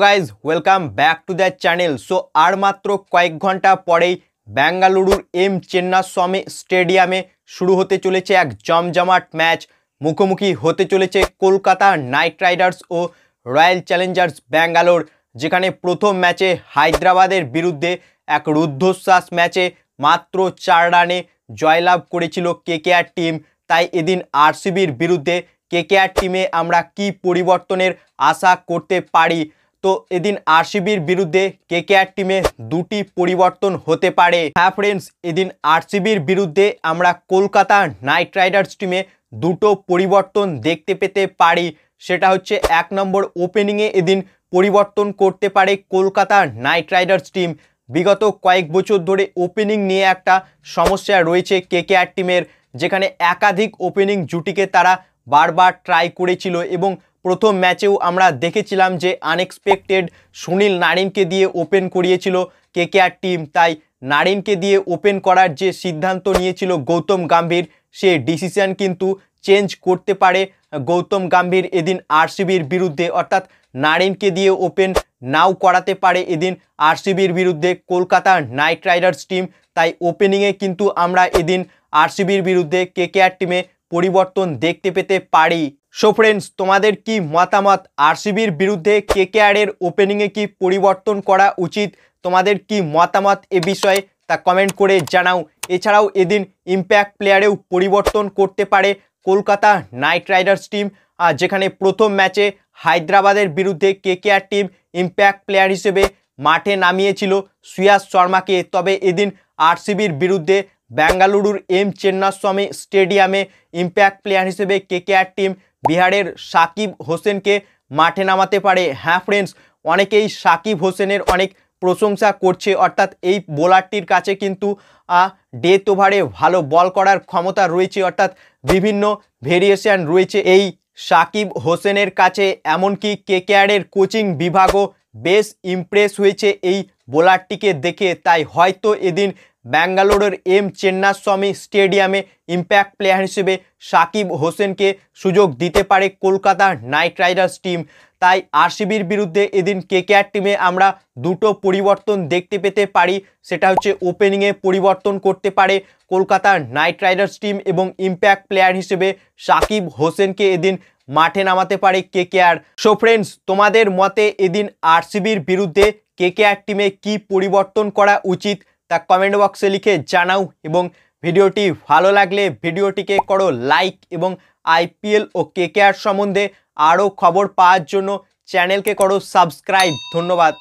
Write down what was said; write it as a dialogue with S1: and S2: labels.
S1: Guys welcome back to the channel. So और मात्र कয়েক घंटा পরেই বেঙ্গালুরুর এম চেন্নাস্বামী স্টেডিয়ামে শুরু হতে চলেছে এক জমজমাট ম্যাচ। মুখোমুখি হতে চলেছে কলকাতা নাইট রাইডার্স ও রয়্যাল চ্যালেঞ্জার্স ব্যাঙ্গালোর, যেখানে প্রথম ম্যাচে হায়দ্রাবাদের বিরুদ্ধে এক রুদ্ধশ্বাস ম্যাচে মাত্র 4 রানে জয়লাভ করেছিল কেকেআর টিম। তাই এদিন আরসিবির বিরুদ্ধে কেকেআর টিমে আমরা কি পরিবর্তনের আশা করতে পারি? তো এদিন আরসিবির বিরুদ্ধে কেকেআর টিমে দুটি পরিবর্তন হতে পারে। হ্যাঁ ফ্রেন্ডস, এদিন আরসিবির বিরুদ্ধে আমরা কলকাতা নাইট রাইডার্স টিমে দুটো পরিবর্তন দেখতে পেতে পারি। সেটা হচ্ছে 1 নম্বর, ওপেনিংয়ে এদিন পরিবর্তন করতে পারে কলকাতা নাইট রাইডার্স টিম। বিগত কয়েক বছর ধরে ওপেনিং নিয়ে একটা সমস্যা রয়েছে কেকেআর টিমের, যেখানে একাধিক ওপেনিং জুটিকে তারা বারবার ট্রাই করেছিল এবং প্রথম ম্যাচেও আমরা দেখেছিলাম যে আনএক্সপেক্টেড সুনীল নারিনকে দিয়ে ওপেন করিয়েছিল কেকেআর টিম। তাই নারিনকে দিয়ে ওপেন করার যে সিদ্ধান্ত নিয়েছিল গৌতম গম্ভীর, সে ডিসিশন কিন্তু চেঞ্জ করতে পারে গৌতম গম্ভীর এদিন আরসিবির বিরুদ্ধে, অর্থাৎ নারিনকে দিয়ে ওপেন নাও করাতে পারে এদিন আরসিবির বিরুদ্ধে কলকাতা নাইট রাইডার্স টিম। তাই ওপেনিংয়ে কিন্তু আমরা এদিন আরসিবির বিরুদ্ধে কেকেআর টিমে পরিবর্তন দেখতে পেতে পারি। সো ফ্রেন্ডস, তোমাদের কি মতামত? আরসিবির বিরুদ্ধে কেকেআরের ওপেনিংয়ে কি পরিবর্তন করা উচিত? তোমাদের কি মতামত এ বিষয়ে তা কমেন্ট করে জানাও। এছাড়াও এদিন ইম্প্যাক্ট প্লেয়ারেও পরিবর্তন করতে পারে কলকাতা নাইট রাইডার্স টিম, যেখানে প্রথম ম্যাচে হায়দ্রাবাদের বিরুদ্ধে কেকেআর টিম ইম্প্যাক্ট প্লেয়ার হিসেবে মাঠে নামিয়েছিল শ্রেয়াস শর্মাকে। তবে এদিন আরসিবির বিরুদ্ধে বেঙ্গালুরুর এম চেন্নাস্বামী স্টেডিয়ামে ইম্প্যাক্ট প্লেয়ার হিসেবে কেকেআর টিম বিহারের সাকিব হোসেনকে মাঠে নামাতে পারে। হ্যাঁ ফ্রেন্ডস, অনেকেই সাকিব হোসেনের অনেক প্রশংসা করছে, অর্থাৎ এই বোলারটির কাছে কিন্তু ডেথ ওভারে ভালো বল করার ক্ষমতা রয়েছে, অর্থাৎ বিভিন্ন ভেরিয়েশন রয়েছে এই সাকিব হোসেনের কাছে। এমনকি কেকেআরের কোচিং বিভাগও বেশ ইমপ্রেস হয়েছে এই বোলারটিকে দেখে। তাই হয়তো এদিন বেঙ্গালুরুর এম চেন্নাস্বামী স্টেডিয়ামে ইম্প্যাক্ট প্লেয়ার হিসেবে সাকিব হোসেনকে সুযোগ দিতে পারে কলকাতা নাইট রাইডার্স টিম। তাই আরসিবির বিরুদ্ধে এদিন কেকেআর টিমে আমরা দুটো পরিবর্তন দেখতে পেতে পারি। সেটা হচ্ছে ওপেনিংয়ে পরিবর্তন করতে পারে কলকাতা নাইট রাইডার্স টিম এবং ইম্প্যাক্ট প্লেয়ার হিসেবে সাকিব হোসেনকে এদিন মাঠে নামাতে পারে কেকেআর। সো ফ্রেন্ডস, তোমাদের মতে এদিন আরসিবির বিরুদ্ধে কেকেআর টিমে কি পরিবর্তন করা উচিত তা কমেন্ট বক্সে লিখে জানাও। এবং ভিডিওটি ভালো লাগলে ভিডিওটিকে করো লাইক এবং আইপিএল ও কেকেআর সম্বন্ধে আরও খবর পাওয়ার জন্য চ্যানেলকে করো সাবস্ক্রাইব। ধন্যবাদ।